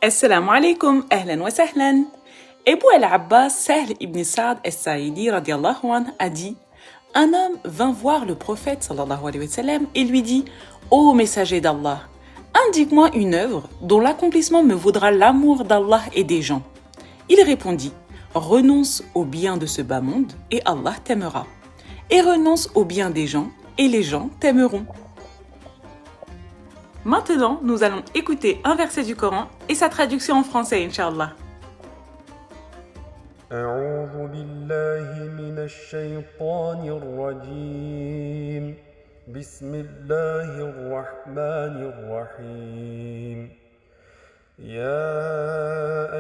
Assalamu alaikum, ahlan wa sahlan. Ebou al-Abbas Sahl ibn Sa'd al-Sa'idi radiallahu anhu a dit: un homme vint voir le prophète sallallahu alayhi wa sallam et lui dit: ô messager d'Allah, indique-moi une œuvre dont l'accomplissement me vaudra l'amour d'Allah et des gens. Il répondit: renonce au bien de ce bas monde et Allah t'aimera. Et renonce au bien des gens et les gens t'aimeront. Maintenant, nous allons écouter un verset du Coran et sa traduction en français, Inch'Allah. أعوذ بالله من الشيطان الرجيم بسم الله الرحمن الرحيم يا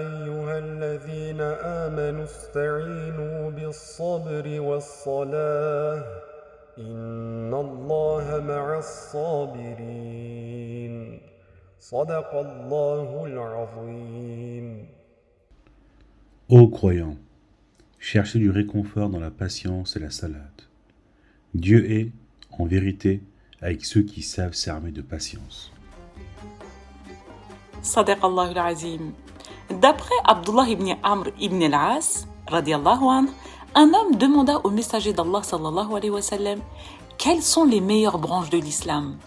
أيها الذين آمنوا استعينوا بالصبر والصلاة إن الله مع الصابرين صدق الله العظيم. Ô croyants, cherchez du réconfort dans la patience et la salade. Dieu est, en vérité, avec ceux qui savent s'armer de patience. Sadiq Allahul Azim. D'après Abdullah ibn Amr ibn al-As, radiallahu anhu, un homme demanda au messager d'Allah sallallahu alayhi wa sallam quelles sont les meilleures branches de l'islam.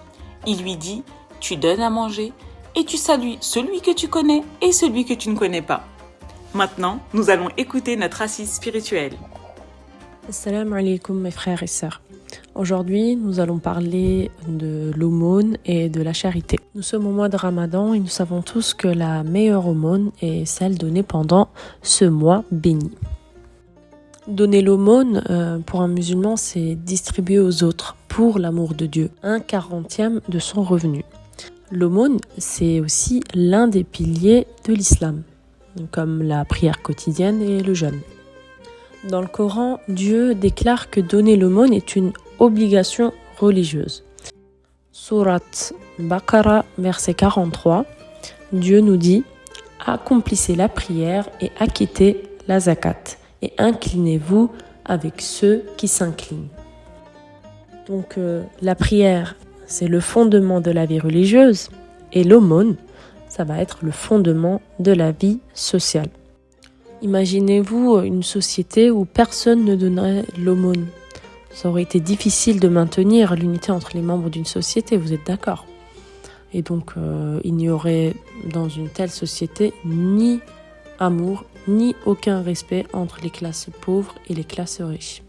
Il lui dit: tu donnes à manger et tu salues celui que tu connais et celui que tu ne connais pas. Maintenant, nous allons écouter notre assise spirituelle. Assalamu alaikum mes frères et sœurs. Aujourd'hui, nous allons parler de l'aumône et de la charité. Nous sommes au mois de Ramadan et nous savons tous que la meilleure aumône est celle donnée pendant ce mois béni. Donner l'aumône pour un musulman, c'est distribuer aux autres pour l'amour de Dieu, 1/40 de son revenu. L'aumône, c'est aussi l'un des piliers de l'islam, comme la prière quotidienne et le jeûne. Dans le Coran, Dieu déclare que donner l'aumône est une obligation religieuse. Sourate Baqara, verset 43, Dieu nous dit: accomplissez la prière et acquittez la zakat, et inclinez-vous avec ceux qui s'inclinent. Donc la prière, c'est le fondement de la vie religieuse, et l'aumône, ça va être le fondement de la vie sociale. Imaginez-vous une société où personne ne donnerait l'aumône. Ça aurait été difficile de maintenir l'unité entre les membres d'une société, vous êtes d'accord? Et donc, il n'y aurait dans une telle société ni amour, ni aucun respect entre les classes pauvres et les classes riches.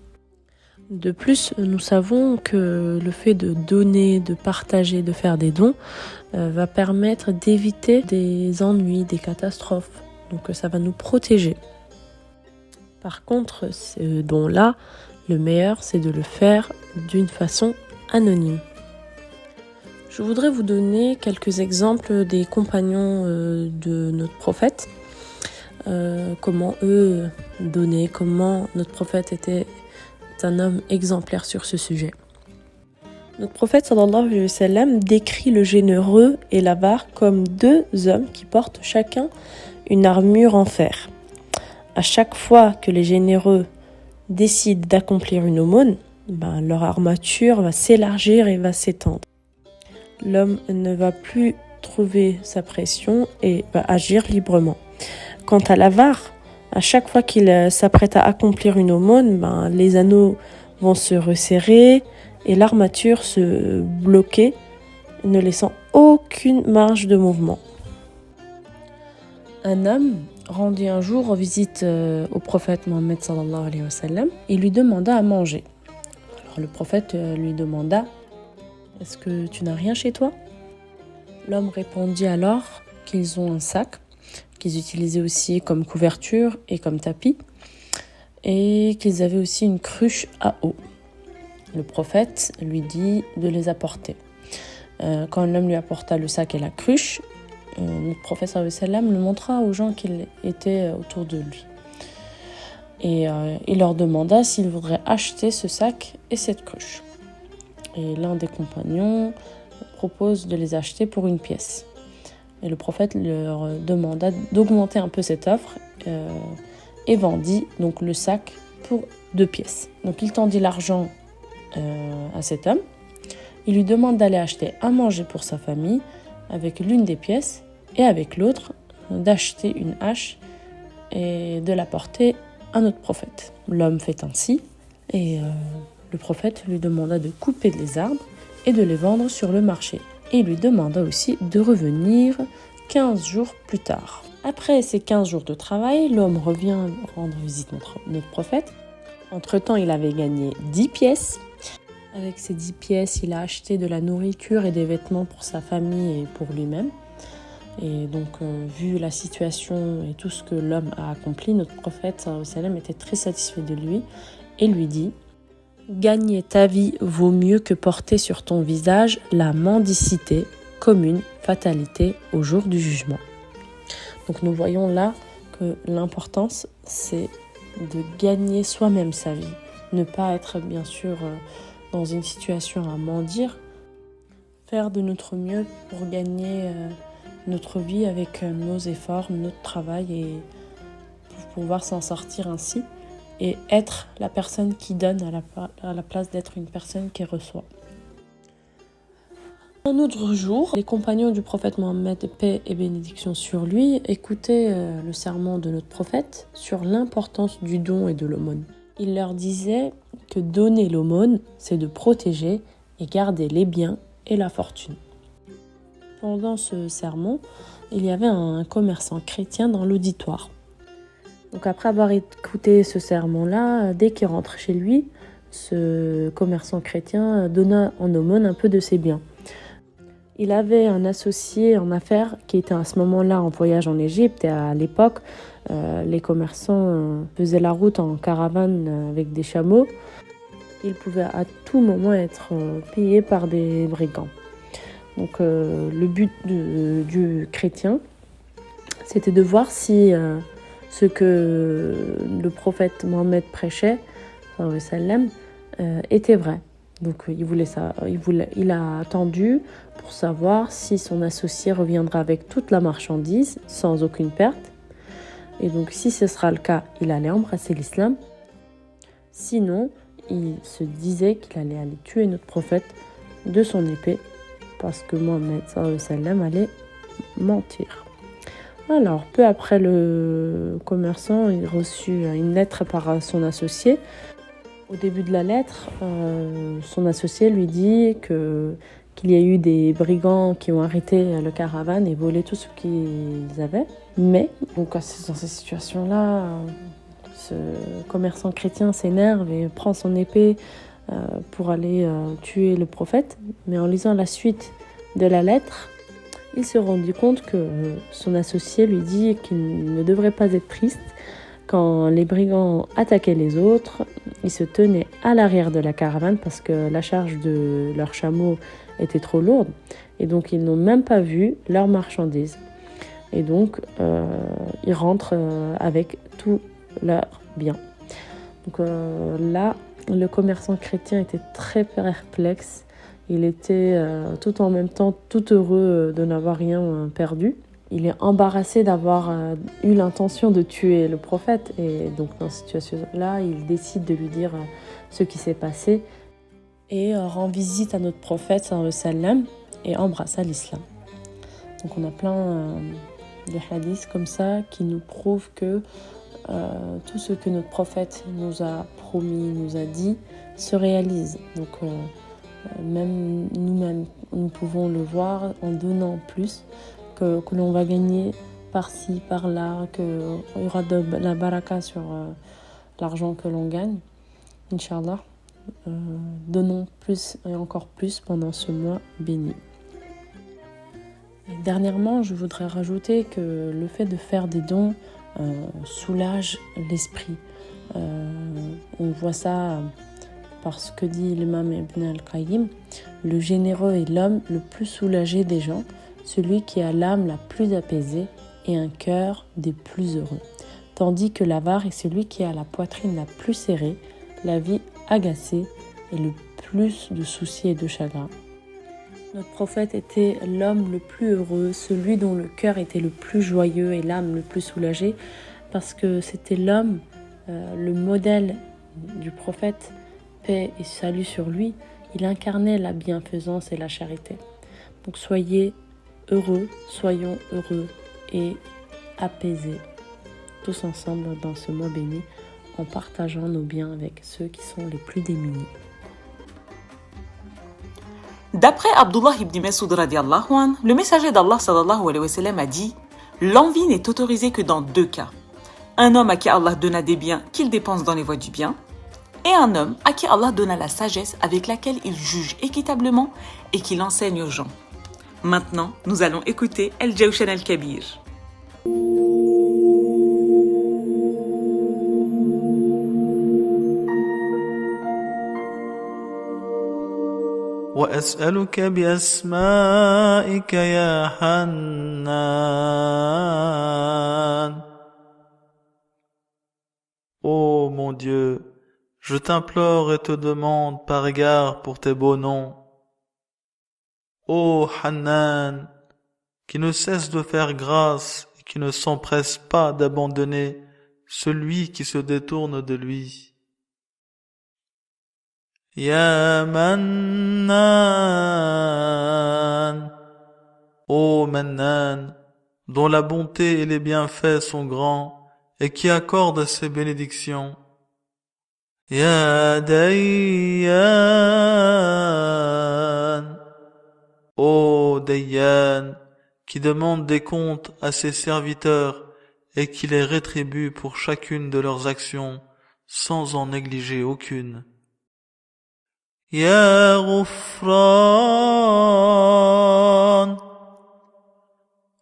De plus, nous savons que le fait de donner, de partager, de faire des dons va permettre d'éviter des ennuis, des catastrophes. Donc ça va nous protéger. Par contre, ce don-là, le meilleur, c'est de le faire d'une façon anonyme. Je voudrais vous donner quelques exemples des compagnons de notre prophète. Comment eux donnaient, comment notre prophète était un homme exemplaire sur ce sujet. Notre prophète sallallahu alayhi wa sallam décrit le généreux et l'avare comme deux hommes qui portent chacun une armure en fer. À chaque fois que les généreux décident d'accomplir une aumône, leur armature va s'élargir et va s'étendre. L'homme ne va plus trouver sa pression et va agir librement. Quant à l'avare, à chaque fois qu'il s'apprête à accomplir une aumône, les anneaux vont se resserrer et l'armature se bloquer, ne laissant aucune marge de mouvement. Un homme rendit un jour visite au prophète Mohammed sallallahu alayhi wa sallam et lui demanda à manger. Alors le prophète lui demanda: est-ce que tu n'as rien chez toi? L'homme répondit alors qu'ils ont un sac qu'ils utilisaient aussi comme couverture et comme tapis, et qu'ils avaient aussi une cruche à eau. Le prophète lui dit de les apporter. Quand l'homme lui apporta le sac et la cruche, le prophète sallallahu alayhi wa sallam le montra aux gens qui étaient autour de lui. Et il leur demanda s'ils voudraient acheter ce sac et cette cruche. Et l'un des compagnons propose de les acheter pour une pièce. Et le prophète leur demanda d'augmenter un peu cette offre et vendit donc le sac pour 2 pièces. Donc il tendit l'argent à cet homme. Il lui demande d'aller acheter à manger pour sa famille avec l'une des pièces et avec l'autre d'acheter une hache et de la porter à notre prophète. L'homme fait ainsi et le prophète lui demanda de couper les arbres et de les vendre sur le marché. Et il lui demanda aussi de revenir 15 jours plus tard. Après ces 15 jours de travail, l'homme revient rendre visite à notre prophète. Entre-temps, il avait gagné 10 pièces. Avec ces 10 pièces, il a acheté de la nourriture et des vêtements pour sa famille et pour lui-même. Et donc, vu la situation et tout ce que l'homme a accompli, notre prophète sallallahu alayhi wa sallam était très satisfait de lui et lui dit « Gagner ta vie vaut mieux que porter sur ton visage la mendicité comme une fatalité au jour du jugement. » Donc nous voyons là que l'importance, c'est de gagner soi-même sa vie. Ne pas être bien sûr dans une situation à mendier. Faire de notre mieux pour gagner notre vie avec nos efforts, notre travail et pour pouvoir s'en sortir ainsi. Et être la personne qui donne à la place d'être une personne qui reçoit. Un autre jour, les compagnons du prophète Mohammed, paix et bénédiction sur lui, écoutaient le sermon de notre prophète sur l'importance du don et de l'aumône. Il leur disait que donner l'aumône, c'est de protéger et garder les biens et la fortune. Pendant ce sermon, il y avait un commerçant chrétien dans l'auditoire. Donc après avoir écouté ce sermon-là, dès qu'il rentre chez lui, ce commerçant chrétien donna en aumône un peu de ses biens. Il avait un associé en affaires qui était à ce moment-là en voyage en Égypte et à l'époque, les commerçants faisaient la route en caravane avec des chameaux. Ils pouvaient à tout moment être pillés par des brigands. Donc le but du chrétien, c'était de voir si ce que le prophète Mohammed prêchait, sallallahu alayhi wa sallam, était vrai. Donc il a attendu pour savoir si son associé reviendra avec toute la marchandise sans aucune perte. Et donc si ce sera le cas, il allait embrasser l'islam. Sinon, il se disait qu'il allait aller tuer notre prophète de son épée parce que Mohammed sallallahu alayhi wa sallam allait mentir. Alors, peu après, le commerçant il reçut une lettre par son associé. Au début de la lettre, son associé lui dit qu'il y a eu des brigands qui ont arrêté le caravane et volé tout ce qu'ils avaient. Mais, donc, dans ces situations-là, ce commerçant chrétien s'énerve et prend son épée pour aller tuer le prophète. Mais en lisant la suite de la lettre, il se rendit compte que son associé lui dit qu'il ne devrait pas être triste. Quand les brigands attaquaient les autres, ils se tenaient à l'arrière de la caravane parce que la charge de leurs chameaux était trop lourde. Et donc, ils n'ont même pas vu leurs marchandises. Et donc, ils rentrent avec tous leurs biens. Donc là, le commerçant chrétien était très perplexe. Il était tout en même temps tout heureux de n'avoir rien perdu. Il est embarrassé d'avoir eu l'intention de tuer le prophète. Et donc dans cette situation-là, il décide de lui dire ce qui s'est passé et rend visite à notre prophète sallallahu alayhi wa sallam et embrassa l'islam. Donc on a plein de hadiths comme ça qui nous prouvent que tout ce que notre prophète nous a promis, nous a dit, se réalise. Donc même nous-mêmes, nous pouvons le voir en donnant plus, que l'on va gagner par-ci, par-là, qu'il y aura de la baraka sur l'argent que l'on gagne. Inch'Allah, donnons plus et encore plus pendant ce mois béni. Et dernièrement, je voudrais rajouter que le fait de faire des dons soulage l'esprit. On voit ça parce que dit l'imam Ibn al-Qayyim, le généreux est l'homme le plus soulagé des gens, celui qui a l'âme la plus apaisée et un cœur des plus heureux, tandis que l'avare est celui qui a la poitrine la plus serrée, la vie agacée et le plus de soucis et de chagrins. Notre prophète était l'homme le plus heureux, celui dont le cœur était le plus joyeux et l'âme le plus soulagée, parce que c'était l'homme, le modèle du prophète, paix et salut sur lui. Il incarnait la bienfaisance et la charité. Donc soyons heureux et apaisés, tous ensemble dans ce mois béni, en partageant nos biens avec ceux qui sont les plus démunis. D'après Abdullah ibn Mas'ud radiallahu anh, le messager d'Allah sallallahu alayhi wa sallam a dit « L'envie n'est autorisée que dans 2 cas. Un homme à qui Allah donna des biens qu'il dépense dans les voies du bien, et un homme à qui Allah donna la sagesse avec laquelle il juge équitablement et qu'il enseigne aux gens. » Maintenant, nous allons écouter Al-Jawshan al-Kabir. وأسألك بأسمائك يا حنان. Ô mon Dieu, je t'implore et te demande par égard pour tes beaux noms. Ô Hannan, qui ne cesse de faire grâce et qui ne s'empresse pas d'abandonner celui qui se détourne de lui. Ya Mannan, ô Mannan, dont la bonté et les bienfaits sont grands et qui accorde ses bénédictions. Ya Dayyan, ô Dayyan, qui demande des comptes à ses serviteurs et qui les rétribue pour chacune de leurs actions sans en négliger aucune. Ya Ghufran,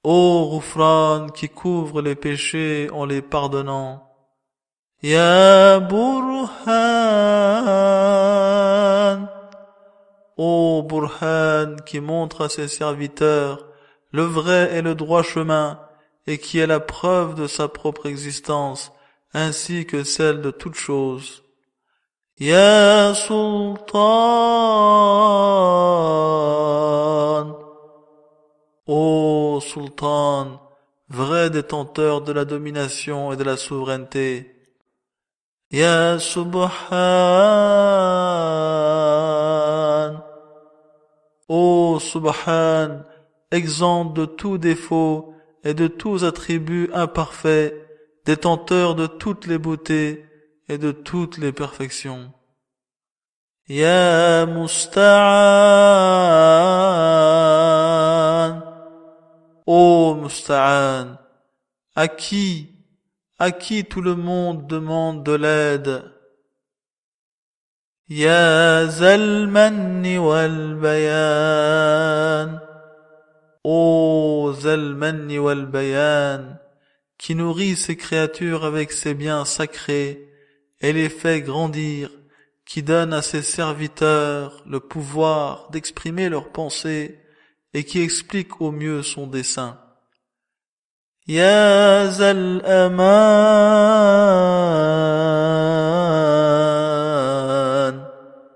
ô Ghufran qui couvre les péchés en les pardonnant. Ya Burhan, ô Burhan qui montre à ses serviteurs le vrai et le droit chemin et qui est la preuve de sa propre existence ainsi que celle de toutes choses. Ya Sultan, ô Sultan, vrai détenteur de la domination et de la souveraineté. Ya Subhan, ô Subhan, exempt de tout défaut et de tous attributs imparfaits, détenteur de toutes les beautés et de toutes les perfections. Ya Musta'an, ô Musta'an, à qui tout le monde demande de l'aide. Ya Zalmanni wal Bayan, ô Zalmanni wal Bayan, qui nourrit ses créatures avec ses biens sacrés et les fait grandir, qui donne à ses serviteurs le pouvoir d'exprimer leurs pensées et qui explique au mieux son dessein. Ya Zal Aman,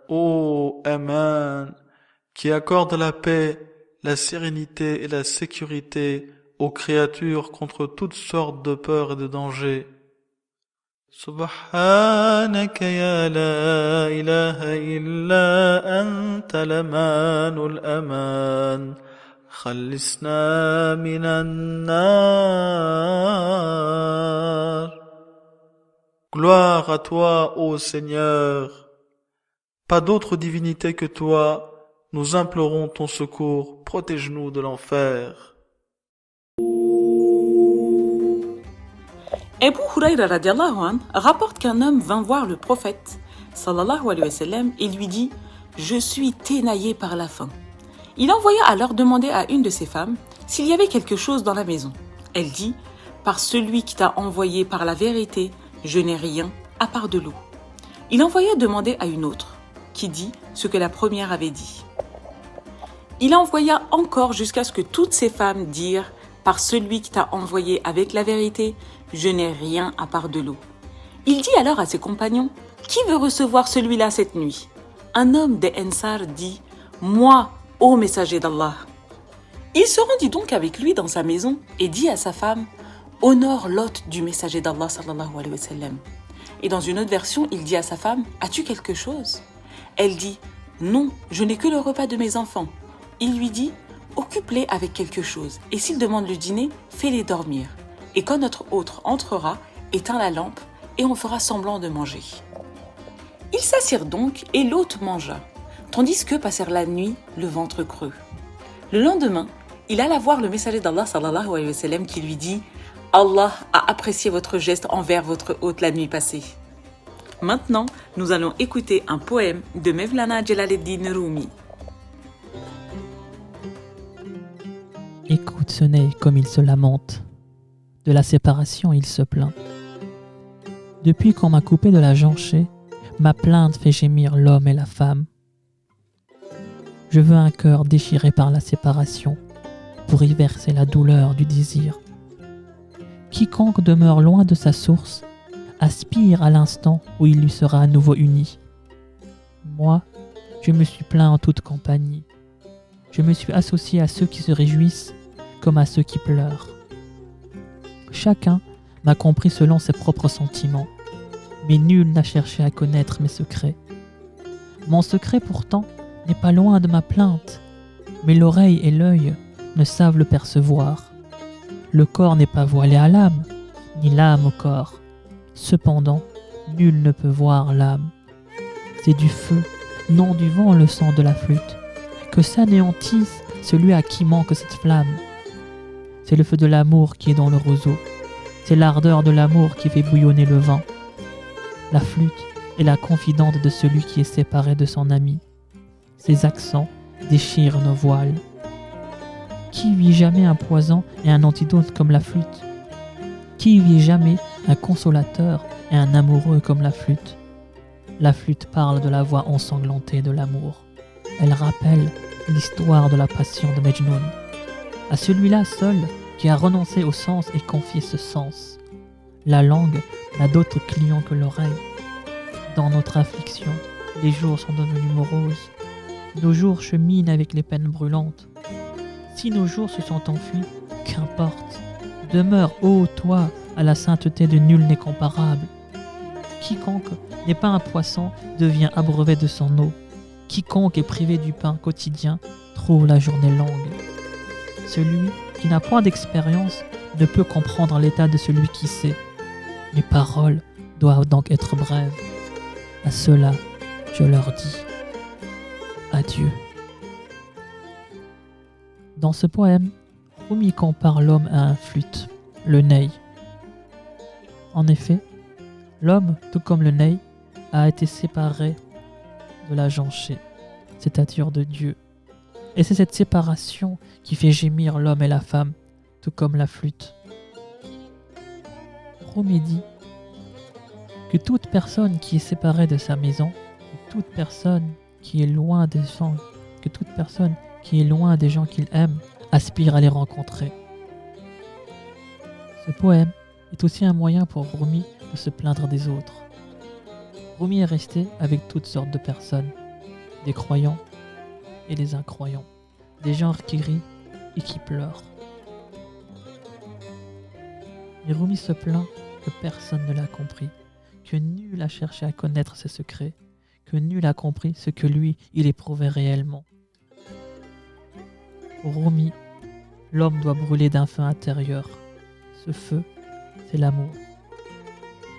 ô Aman, qui accorde la paix, la sérénité et la sécurité aux créatures contre toutes sortes de peurs et de dangers. سبحانك يا لا إله إلا أنت الأمان الأمان خلصنا من النار. Gloire à toi, ô Seigneur. Pas d'autre divinité que toi. Nous implorons ton secours. Protège-nous de l'enfer. Abu Hurayra radiallahu anh rapporte qu'un homme vint voir le prophète sallallahu alayhi wa sallam et lui dit « Je suis ténaillé par la faim ». Il envoya alors demander à une de ses femmes s'il y avait quelque chose dans la maison. Elle dit « Par celui qui t'a envoyé par la vérité, je n'ai rien à part de l'eau ». Il envoya demander à une autre qui dit ce que la première avait dit. Il envoya encore jusqu'à ce que toutes ces femmes dirent « Par celui qui t'a envoyé avec la vérité, je n'ai rien à part de l'eau ». Il dit alors à ses compagnons « Qui veut recevoir celui-là cette nuit ?» Un homme des Ansar dit « Moi, ô messager d'Allah ». Il se rendit donc avec lui dans sa maison et dit à sa femme « Honore l'hôte du messager d'Allah sallallahu alayhi wa sallam ». Et dans une autre version, il dit à sa femme « As-tu quelque chose ?» Elle dit « Non, je n'ai que le repas de mes enfants ». Il lui dit « Occupe-les avec quelque chose, et s'ils demandent le dîner, fais-les dormir. et quand notre hôte entrera, éteins la lampe et on fera semblant de manger. » Ils s'assirent donc et l'hôte mangea, tandis que passèrent la nuit le ventre creux. Le lendemain, il alla voir le messager d'Allah sallallahu alayhi wa sallam qui lui dit « Allah a apprécié votre geste envers votre hôte la nuit passée. » Maintenant, nous allons écouter un poème de Mevlana Jalaluddin Rumi. Écoute ce ney comme il se lamente. De la séparation il se plaint. Depuis qu'on m'a coupé de la jonchée, ma plainte fait gémir l'homme et la femme. Je veux un cœur déchiré par la séparation pour y verser la douleur du désir. Quiconque demeure loin de sa source aspire à l'instant où il lui sera à nouveau uni. Moi, je me suis plaint en toute compagnie. Je me suis associé à ceux qui se réjouissent comme à ceux qui pleurent. Chacun m'a compris selon ses propres sentiments, mais nul n'a cherché à connaître mes secrets. Mon secret pourtant n'est pas loin de ma plainte, mais l'oreille et l'œil ne savent le percevoir. Le corps n'est pas voilé à l'âme, ni l'âme au corps. Cependant, nul ne peut voir l'âme. C'est du feu, non du vent le sang de la flûte, que s'anéantisse celui à qui manque cette flamme. C'est le feu de l'amour qui est dans le roseau, c'est l'ardeur de l'amour qui fait bouillonner le vin. La flûte est la confidente de celui qui est séparé de son ami. Ses accents déchirent nos voiles. Qui vit jamais un poison et un antidote comme la flûte? Qui vit jamais un consolateur et un amoureux comme la flûte? La flûte parle de la voix ensanglantée de l'amour. Elle rappelle l'histoire de la passion de Majnun. À celui-là seul qui a renoncé au sens et confié ce sens. La langue n'a d'autre client que l'oreille. Dans notre affliction, les jours sont devenus moroses. Nos jours cheminent avec les peines brûlantes. Si nos jours se sont enfuis, qu'importe. Demeure, ô toi, à la sainteté de nul n'est comparable. Quiconque n'est pas un poisson devient abreuvé de son eau. Quiconque est privé du pain quotidien trouve la journée longue. Celui qui n'a point d'expérience ne peut comprendre l'état de celui qui sait. Mes paroles doivent donc être brèves. À ceux-là, je leur dis adieu. Dans ce poème, Rumi compare l'homme à un flûte, le ney. En effet, l'homme, tout comme le ney, a été séparé de la jonchée, c'est-à-dire de Dieu. Et c'est cette séparation qui fait gémir l'homme et la femme, tout comme la flûte. Rumi dit que toute personne qui est séparée de sa maison, toute personne qui est loin des gens, que toute personne qui est loin des gens qu'il aime, aspire à les rencontrer. Ce poème est aussi un moyen pour Rumi de se plaindre des autres. Rumi est resté avec toutes sortes de personnes, des croyants et des incroyants, des gens qui rient et qui pleurent. Mais Rumi se plaint que personne ne l'a compris, que nul a cherché à connaître ses secrets, que nul a compris ce que lui, il éprouvait réellement. Pour Rumi, l'homme doit brûler d'un feu intérieur. Ce feu, c'est l'amour.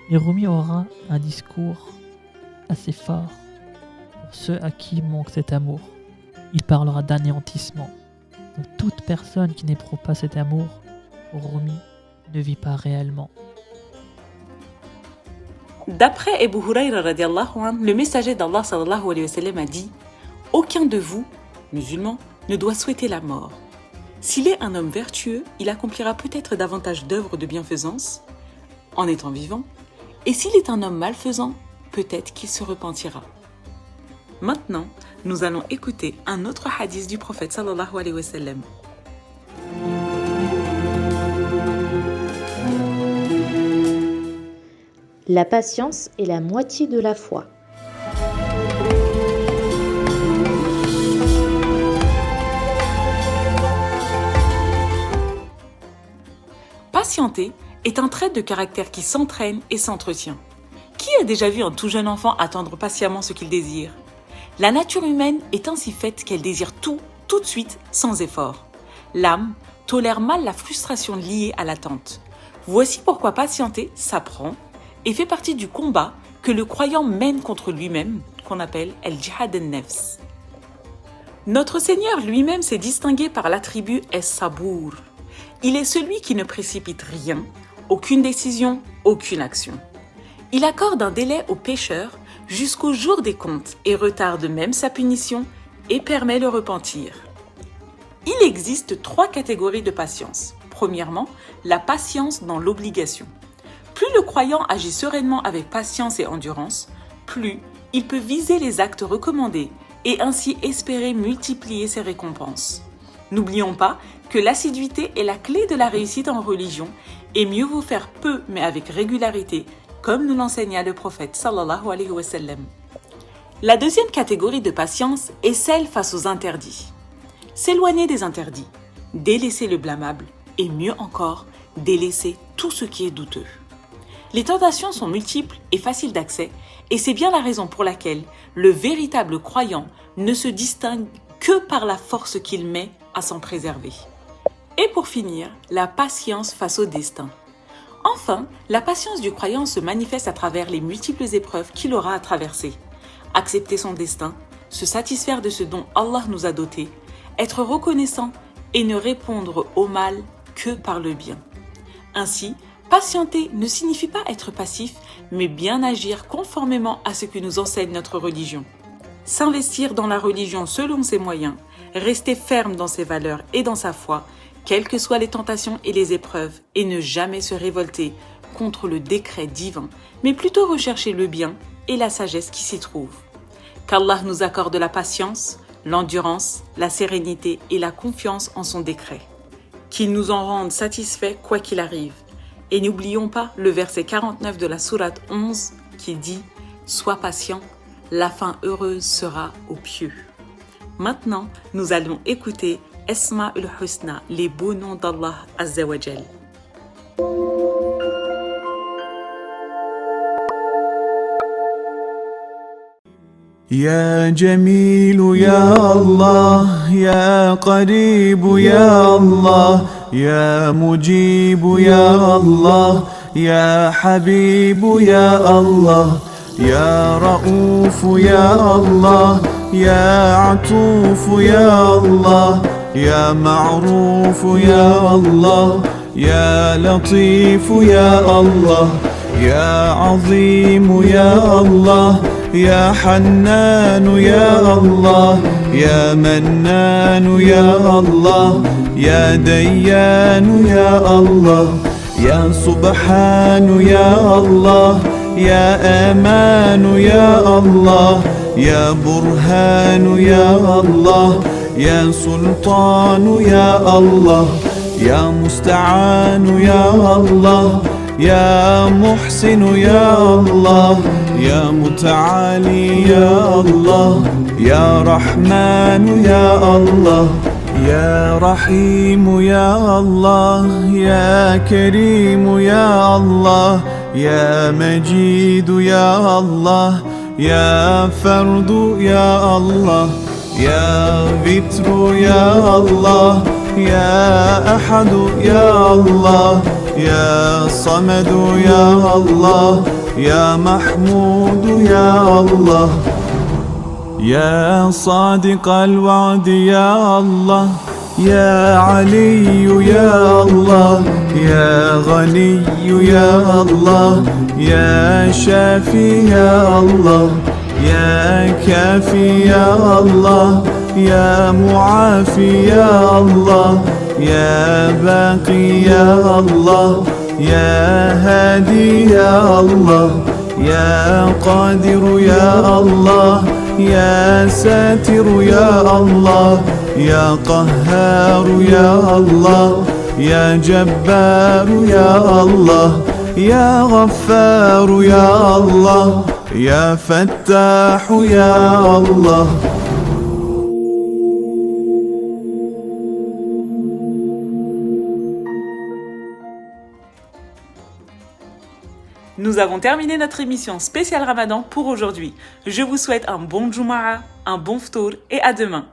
Et Rumi aura un discours assez fort pour ceux à qui manque cet amour. Il parlera d'anéantissement. Donc toute personne qui n'éprouve pas cet amour, pour Rumi, ne vit pas réellement. D'après Abu Huraira radiallahu anhu, le messager d'Allah sallallahu alayhi wa sallam a dit « Aucun de vous, musulmans, ne doit souhaiter la mort. S'il est un homme vertueux, il accomplira peut-être davantage d'œuvres de bienfaisance en étant vivant, et s'il est un homme malfaisant, peut-être qu'il se repentira. » Maintenant, nous allons écouter un autre hadith du prophète sallallahu alayhi wa sallam. La patience est la moitié de la foi. Patienter est un trait de caractère qui s'entraîne et s'entretient. Qui a déjà vu un tout jeune enfant attendre patiemment ce qu'il désire? La nature humaine est ainsi faite qu'elle désire tout de suite, sans effort. L'âme tolère mal la frustration liée à l'attente. Voici pourquoi patienter s'apprend et fait partie du combat que le croyant mène contre lui-même, qu'on appelle al-jihad al-nafs. Notre Seigneur lui-même s'est distingué par l'attribut es-sabour. Il est celui qui ne précipite rien, aucune décision, aucune action. Il accorde un délai au pécheur jusqu'au jour des comptes et retarde même sa punition et permet le repentir. Il existe 3 catégories de patience. Premièrement, la patience dans l'obligation. Plus le croyant agit sereinement avec patience et endurance, plus il peut viser les actes recommandés et ainsi espérer multiplier ses récompenses. N'oublions pas que l'assiduité est la clé de la réussite en religion et mieux vaut faire peu mais avec régularité, comme nous l'enseigna le prophète sallallahu alayhi wa sallam. La deuxième catégorie de patience est celle face aux interdits. S'éloigner des interdits, délaisser le blâmable et mieux encore, délaisser tout ce qui est douteux. Les tentations sont multiples et faciles d'accès et c'est bien la raison pour laquelle le véritable croyant ne se distingue que par la force qu'il met à s'en préserver. Et pour finir, la patience face au destin. Enfin, la patience du croyant se manifeste à travers les multiples épreuves qu'il aura à traverser. Accepter son destin, se satisfaire de ce dont Allah nous a dotés, être reconnaissant et ne répondre au mal que par le bien. Ainsi, patienter ne signifie pas être passif, mais bien agir conformément à ce que nous enseigne notre religion. S'investir dans la religion selon ses moyens, rester ferme dans ses valeurs et dans sa foi, quelles que soient les tentations et les épreuves, et ne jamais se révolter contre le décret divin, mais plutôt rechercher le bien et la sagesse qui s'y trouve. Qu'Allah nous accorde la patience, l'endurance, la sérénité et la confiance en son décret. Qu'il nous en rende satisfaits quoi qu'il arrive. Et n'oublions pas le verset 49 de la sourate 11 qui dit « Sois patient, la fin heureuse sera aux pieux ». Maintenant, nous allons écouter Asma'ul Husna, les beaux noms d'Allah Azza wa Jal. يا جميل يا الله يا قريب يا الله يا مجيب يا الله يا حبيب يا الله يا رؤوف يا الله يا عطوف يا الله يا معروف يا الله يا لطيف يا الله يا عظيم يا الله يا حنان يا الله يا منان يا الله يا ديان يا الله يا سبحان يا الله يا أمان يا الله يا برهان يا الله يا سلطان يا الله يا مستعان يا الله يا محسن يا الله يا متعالي يا الله يا رحمن يا الله يا رحيم يا الله يا كريم يا الله يا مجيد يا الله يا فرد يا الله يا ذكر يا الله يا أحد يا الله يا صمد يا الله يا محمود يا الله يا صادق الوعد يا الله يا علي يا الله يا غني يا الله يا شافي يا الله يا كافي يا الله يا معافي يا الله يا باقي يا الله يا هادي يا الله يا قادر يا الله يا ساتر يا الله يا قهار يا الله يا جبار يا الله يا غفار يا الله يا فتاح يا الله. Nous avons terminé notre émission spéciale Ramadan pour aujourd'hui. Je vous souhaite un bon Jumu'ah, un bon Ftour et à demain.